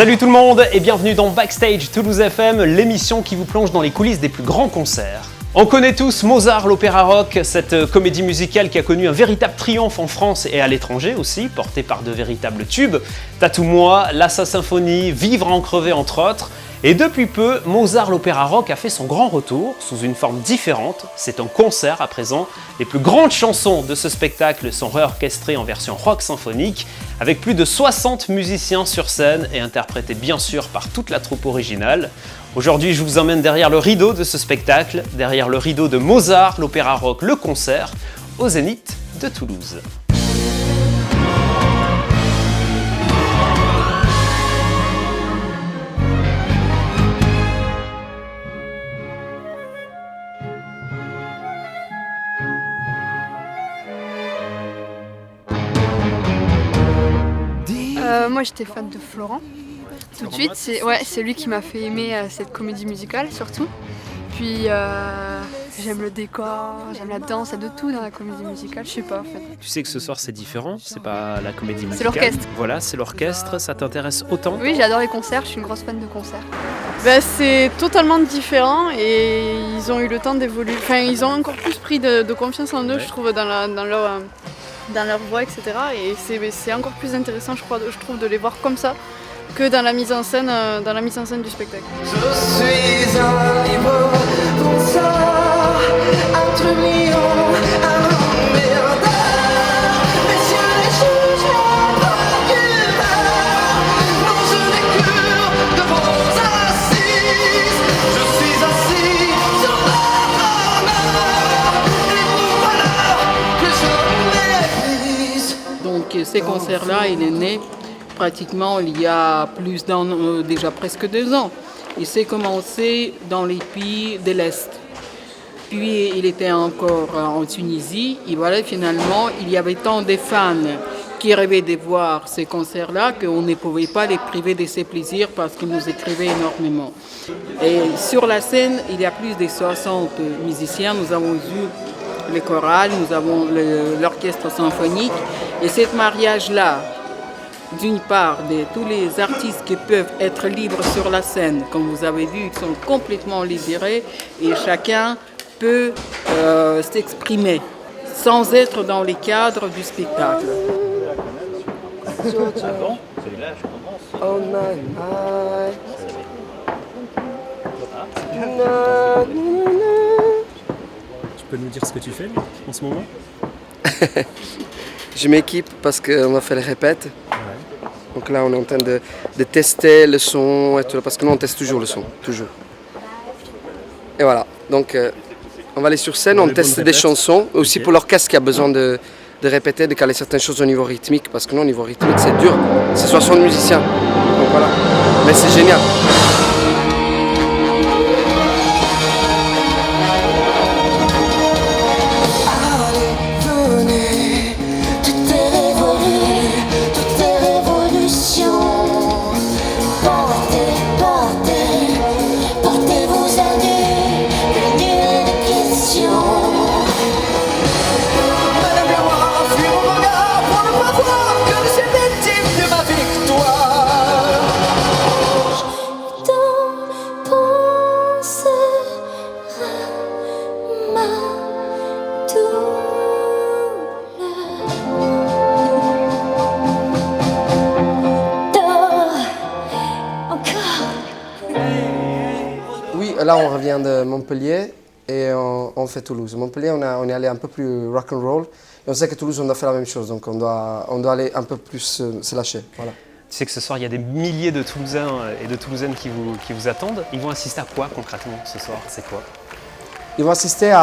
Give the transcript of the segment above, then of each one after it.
Salut tout le monde et bienvenue dans Backstage Toulouse FM, l'émission qui vous plonge dans les coulisses des plus grands concerts. On connaît tous Mozart, l'opéra rock, cette comédie musicale qui a connu un véritable triomphe en France et à l'étranger aussi, portée par de véritables tubes. Tatou-moi, La Sa Symphonie, Vivre à en crever entre autres. Et depuis peu, Mozart, l'opéra rock a fait son grand retour sous une forme différente. C'est un concert à présent. Les plus grandes chansons de ce spectacle sont réorchestrées en version rock symphonique, avec plus de 60 musiciens sur scène et interprétés bien sûr par toute la troupe originale. Aujourd'hui, je vous emmène derrière le rideau de ce spectacle, derrière le rideau de Mozart, l'opéra rock, le concert, au Zénith de Toulouse. Moi j'étais fan de Florent, tout de suite, c'est lui qui m'a fait aimer cette comédie musicale surtout. Puis j'aime le décor, j'aime la danse, il y a de tout dans la comédie musicale, je sais pas en fait. Tu sais que ce soir c'est différent, c'est pas la comédie musicale. C'est l'orchestre. Voilà, c'est l'orchestre, ça t'intéresse autant? Oui, j'adore les concerts, je suis une grosse fan de concerts. C'est totalement différent et ils ont eu le temps d'évoluer, ils ont encore plus pris de confiance en eux, je trouve, dans leur voix, etc. Et c'est encore plus intéressant, je trouve, de les voir comme ça que dans la mise en scène du spectacle. Je suis un livre penseur, un trublion, un emmerdeur. Messieurs les juges, procureurs, non je n'ai cure de vos assises. Je suis assis sur votre honneur, et vous voilà que je méprise. Donc ces concerts-là, il est né pratiquement il y a déjà presque 2 ans. Il s'est commencé dans les pays de l'Est. Puis il était encore en Tunisie. Et voilà, finalement, il y avait tant de fans qui rêvaient de voir ces concerts-là qu'on ne pouvait pas les priver de ces plaisirs parce qu'ils nous écrivaient énormément. Et sur la scène, il y a plus de 60 musiciens. Nous avons eu les chorales, nous avons l'orchestre symphonique. Et ce mariage-là, d'une part, de tous les artistes qui peuvent être libres sur la scène, comme vous avez vu, ils sont complètement libérés et chacun peut s'exprimer sans être dans les cadres du spectacle. Tu peux nous dire ce que tu fais en ce moment? Je m'équipe parce qu'on va faire les répètes. Donc là, on est en train de tester le son, et tout, parce que nous, on teste toujours le son, toujours. Et voilà, donc on va aller sur scène, on teste des chansons, aussi pour l'orchestre qui a besoin de répéter, de caler certaines choses au niveau rythmique, parce que nous, au niveau rythmique, c'est dur, c'est 60 musiciens, donc voilà, mais c'est génial. Là, on revient de Montpellier et on fait Toulouse. Montpellier, on est allé un peu plus rock'n'roll et on sait que Toulouse, on doit faire la même chose. Donc, on doit aller un peu plus se lâcher. Voilà. Tu sais que ce soir, il y a des milliers de Toulousains et de Toulousaines qui vous attendent. Ils vont assister à quoi concrètement ce soir? C'est quoi? Ils vont assister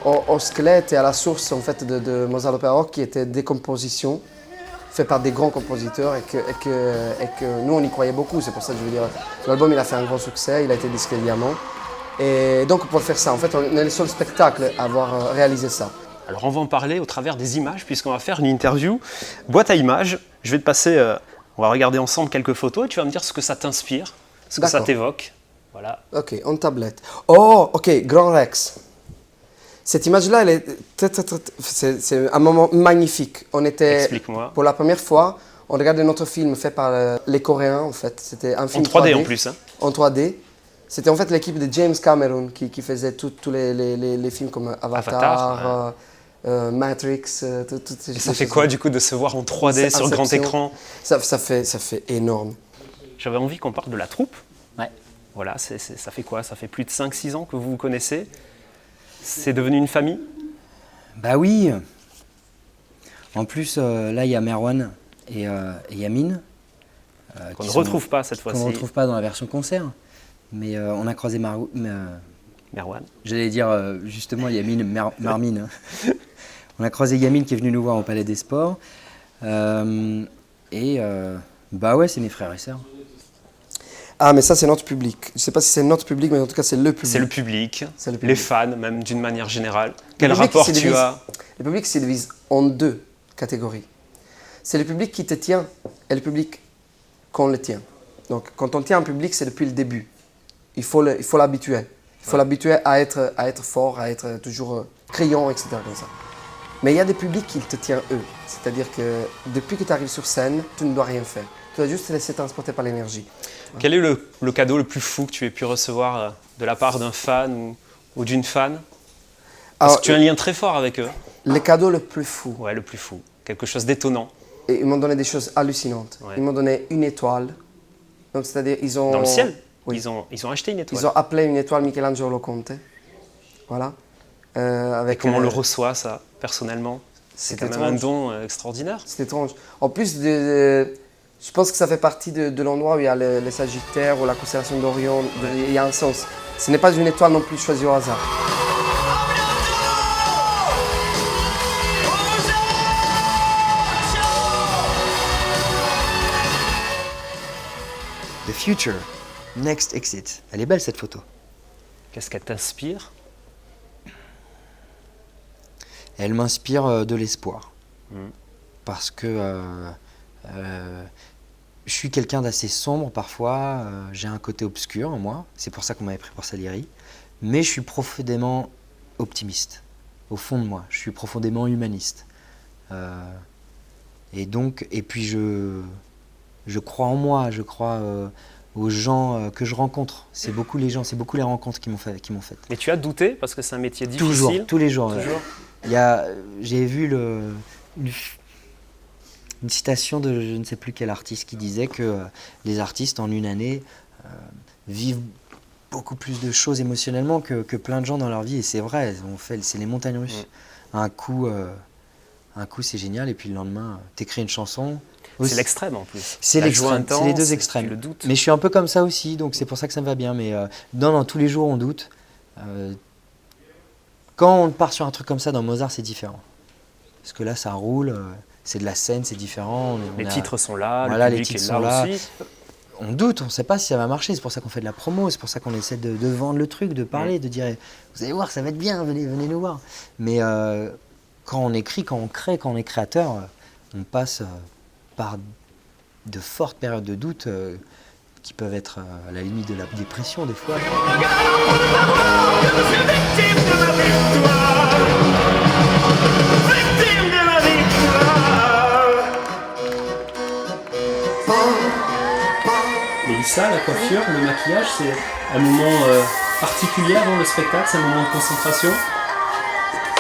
au squelette et à la source en fait, de Mozart l'opéra rock qui était décomposition fait par des grands compositeurs et que nous on y croyait beaucoup. C'est pour ça que je veux dire, l'album il a fait un gros succès, il a été disque diamant. Et donc pour faire ça, en fait, on est le seul spectacle à avoir réalisé ça. Alors on va en parler au travers des images puisqu'on va faire une interview boîte à images. Je vais te passer, on va regarder ensemble quelques photos et tu vas me dire ce que ça t'inspire, ce que ça t'évoque. Voilà. Ok, en tablette. Oh, ok, Grand Rex. Cette image-là, elle est c'est un moment magnifique. On était, Explique-moi. pour la première fois, on regardait notre film fait par les Coréens, en fait. C'était un En film 3D en plus. Hein. En 3D. C'était en fait l'équipe de James Cameron qui faisait tous les films comme Avatar, Matrix, toutes ces Et choses. ça fait quoi du coup de se voir en 3D C'est sur grand Inception. écran? Ça fait énorme. J'avais envie qu'on parle de la troupe. Ouais. Voilà, ça fait quoi? Ça fait plus de 5-6 ans que vous vous connaissez. C'est devenu une famille? Bah oui. En plus, là, il y a Merwan et Yamin. Qu'on ne retrouve pas cette fois-ci. Qu'on ne retrouve pas dans la version concert. Mais on a croisé Merwan. J'allais dire justement Yamin, Marmine. On a croisé Yamin qui est venu nous voir au Palais des Sports. Bah ouais, c'est mes frères et sœurs. Ah, mais ça, c'est notre public. Je ne sais pas si c'est notre public, mais en tout cas, c'est le public. C'est le public, C'est le public. les fans même d'une manière générale. Quel Le public, rapport il se tu divise- as? Le public se divise en deux catégories. C'est le public qui te tient et le public qu'on le tient. Donc, quand on tient un public, c'est depuis le début. Il faut l'habituer. Il faut l'habituer à être fort, à être toujours criant, etc. Comme ça. Mais il y a des publics qui te tiennent eux. C'est-à-dire que depuis que tu arrives sur scène, tu ne dois rien faire. Tu dois juste te laisser transporter par l'énergie. Quel est le cadeau le plus fou que tu aies pu recevoir de la part d'un fan ou d'une fan? Parce Alors, que tu as un lien très fort avec eux. le cadeau le plus fou, Ouais, le plus fou. Quelque chose d'étonnant. et ils m'ont donné des choses hallucinantes. Ouais. Ils m'ont donné une étoile. Donc, c'est-à-dire, ils ont... Dans le ciel. Oui. Ils ont acheté une étoile. Ils ont appelé une étoile Michelangelo Conte. Voilà. Et Avec, comment on le reçoit, ça, personnellement? C'est quand même un étrange. don extraordinaire. C'est étrange. En plus, je pense que ça fait partie de l'endroit où il y a les Sagittaires ou la constellation d'Orion. Il y a un sens. Ce n'est pas une étoile non plus choisie au hasard. The Future, Next Exit. Elle est belle cette photo. Qu'est-ce qu'elle t'inspire? Elle m'inspire de l'espoir. Mm. Parce que je suis quelqu'un d'assez sombre parfois. J'ai un côté obscur en moi. C'est pour ça qu'on m'avait pris pour Salieri. Mais je suis profondément optimiste. Au fond de moi. Je suis profondément humaniste. Et puis je crois en moi. Je crois aux gens que je rencontre. C'est beaucoup les gens, c'est beaucoup les rencontres qui m'ont fait. Et tu as douté parce que c'est un métier difficile. Toujours, tous les jours. Toujours. J'ai vu une citation de je ne sais plus quel artiste qui disait que les artistes en une année vivent beaucoup plus de choses émotionnellement que plein de gens dans leur vie. Et c'est vrai, c'est les montagnes russes. Un coup c'est génial et puis le lendemain t'écris une chanson. C'est l'extrême en plus. C'est La joie l'extrême, c'est les intense, deux tu extrêmes. le doutes. Mais je suis un peu comme ça aussi, donc c'est pour ça que ça me va bien. Mais non, tous les jours on doute. Quand on part sur un truc comme ça dans Mozart, c'est différent. Parce que là, ça roule, c'est de la scène, c'est différent. Les titres sont là, Voilà, le les public titres est sont là là. aussi. On doute, on ne sait pas si ça va marcher. C'est pour ça qu'on fait de la promo, c'est pour ça qu'on essaie de vendre le truc, de parler, de dire vous allez voir, ça va être bien, venez nous voir. Mais quand on écrit, quand on crée, quand on est créateur, on passe par de fortes périodes de doute qui peuvent être à la limite de la dépression des fois. Mélissa, la coiffure, le maquillage, c'est un moment particulier avant le spectacle, c'est un moment de concentration.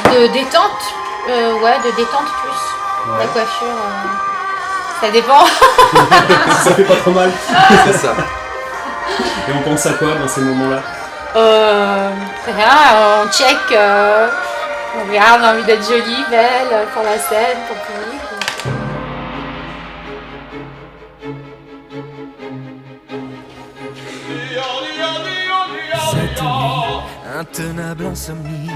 De détente, de détente plus. Ouais. La coiffure, ça dépend. Ça fait pas trop mal. C'est ça. Et on pense à quoi dans ces moments-là? Rien, on check, on regarde, on a envie d'être jolie, belle, pour la scène, pour le public. Cette nuit, intenable insomnie,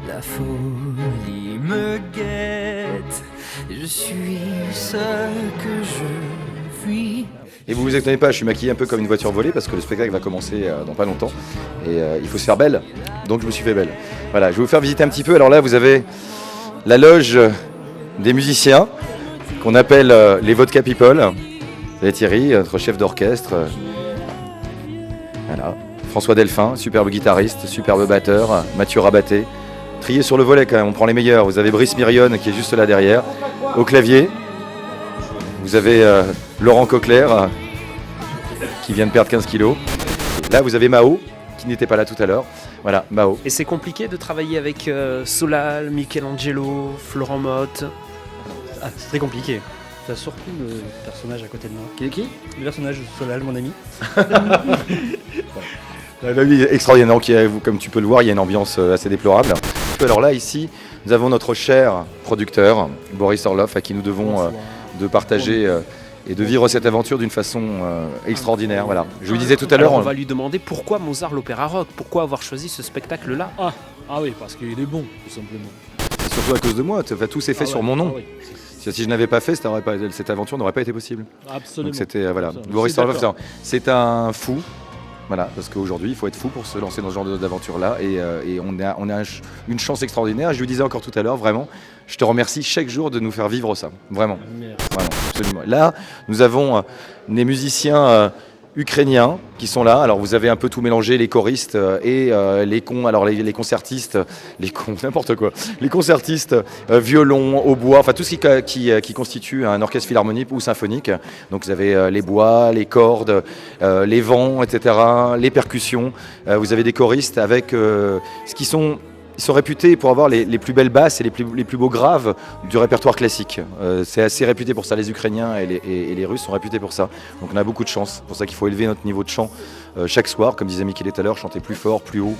la folie me guette. Je suis ce que je fuis. Et vous vous étonnez pas, je suis maquillé un peu comme une voiture volée parce que le spectacle va commencer dans pas longtemps et il faut se faire belle, donc je me suis fait belle. Voilà, je vais vous faire visiter un petit peu. Alors là, vous avez la loge des musiciens qu'on appelle les Vodka People. Vous avez Thierry, notre chef d'orchestre. Voilà. François Delphin, superbe guitariste, superbe batteur. Mathieu Rabaté, trier sur le volet quand même, on prend les meilleurs. Vous avez Brice Myrion qui est juste là derrière, au clavier. Vous avez Laurent Coquelaire qui vient de perdre 15 kilos. Là, vous avez Mao qui n'était pas là tout à l'heure. Voilà, Mao. Et c'est compliqué de travailler avec Solal, Michelangelo, Florent Motte. Ah, c'est très compliqué. T'as surtout le personnage à côté de moi. Qui est qui? Le personnage de Solal, mon ami. Oui, extraordinaire. Donc, comme tu peux le voir, il y a une ambiance assez déplorable. Alors là, ici, nous avons notre cher producteur, Boris Orloff, à qui nous devons de partager et de vivre cette aventure d'une façon extraordinaire. Voilà. Je vous disais tout à l'heure... On va lui demander pourquoi Mozart l'Opéra Rock, pourquoi avoir choisi ce spectacle-là. Ah oui, parce qu'il est bon, tout simplement. C'est surtout à cause de moi, tout s'est fait sur mon nom. Ah oui. Si je n'avais pas fait, cette aventure n'aurait pas été possible. Absolument. Donc c'était, voilà. Boris Orloff, c'est un fou. Voilà, parce qu'aujourd'hui, il faut être fou pour se lancer dans ce genre d'aventure-là. Et on a une chance extraordinaire. Je lui disais encore tout à l'heure, vraiment, je te remercie chaque jour de nous faire vivre ça. Vraiment. Vraiment, absolument. Là, nous avons des musiciens ukrainiens qui sont là. Alors, vous avez un peu tout mélangé, les choristes et les concertistes, n'importe quoi. Les concertistes, violon, hautbois, enfin tout ce qui constitue un orchestre philharmonique ou symphonique. Donc, vous avez les bois, les cordes, les vents, etc., les percussions. Vous avez des choristes avec ils sont réputés pour avoir les plus belles basses et les plus beaux graves du répertoire classique. C'est assez réputé pour ça. Les Ukrainiens et les Russes sont réputés pour ça. Donc on a beaucoup de chance. C'est pour ça qu'il faut élever notre niveau de chant chaque soir. Comme disait Michele tout à l'heure, chanter plus fort, plus haut,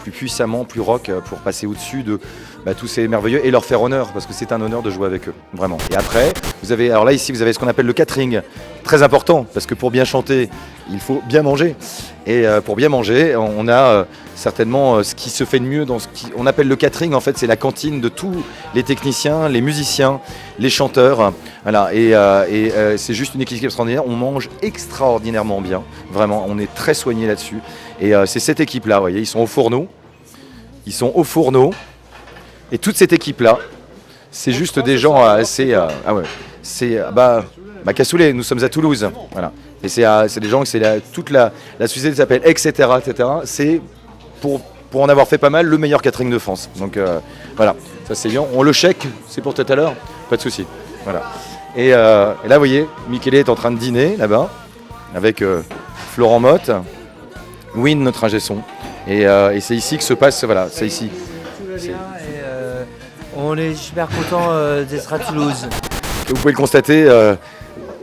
plus puissamment, plus rock pour passer au-dessus de tous ces merveilleux et leur faire honneur parce que c'est un honneur de jouer avec eux. Vraiment. Et après, alors là ici, vous avez ce qu'on appelle le catering. Très important parce que pour bien chanter, il faut bien manger. Et pour bien manger, on a certainement ce qui se fait de mieux dans ce qu'on appelle le catering. En fait, c'est la cantine de tous les techniciens, les musiciens, les chanteurs. Voilà. Et c'est juste une équipe extraordinaire. On mange extraordinairement bien. Vraiment, on est très soigné là-dessus. Et c'est cette équipe-là, vous voyez, ils sont au fourneau. Et toute cette équipe-là, c'est juste des gens assez... Cassoulet, nous sommes à Toulouse. Voilà. Et c'est des gens, toute la société s'appelle etc. C'est pour en avoir fait pas mal, le meilleur catering de France. Donc voilà, ça c'est bien. On le chèque, c'est pour tout à l'heure, pas de souci. Voilà. Et là, vous voyez, Michele est en train de dîner là-bas avec Florent Motte, Win, notre ingé son. Et c'est ici que se passe, voilà, c'est ici. On est super content d'être à Toulouse. Vous pouvez le constater.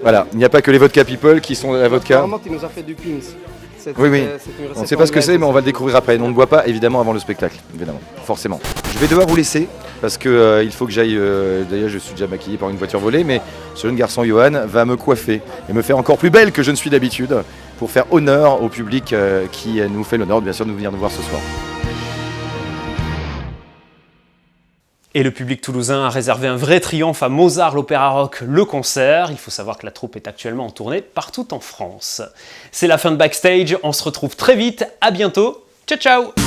Voilà, il n'y a pas que les vodka people qui sont la vodka. Apparemment, tu nous as fait du Pins. Oui. On ne sait pas ce que c'est, mais on va le découvrir après. On ne boit pas, évidemment, avant le spectacle, évidemment, forcément. Je vais devoir vous laisser, parce que il faut que j'aille... D'ailleurs, je suis déjà maquillé par une voiture volée, mais ce jeune garçon, Johan, va me coiffer et me faire encore plus belle que je ne suis d'habitude, pour faire honneur au public qui nous fait l'honneur, bien sûr, de venir nous voir ce soir. Et le public toulousain a réservé un vrai triomphe à Mozart l'Opéra Rock, le concert. Il faut savoir que la troupe est actuellement en tournée partout en France. C'est la fin de Backstage, on se retrouve très vite, à bientôt, ciao ciao.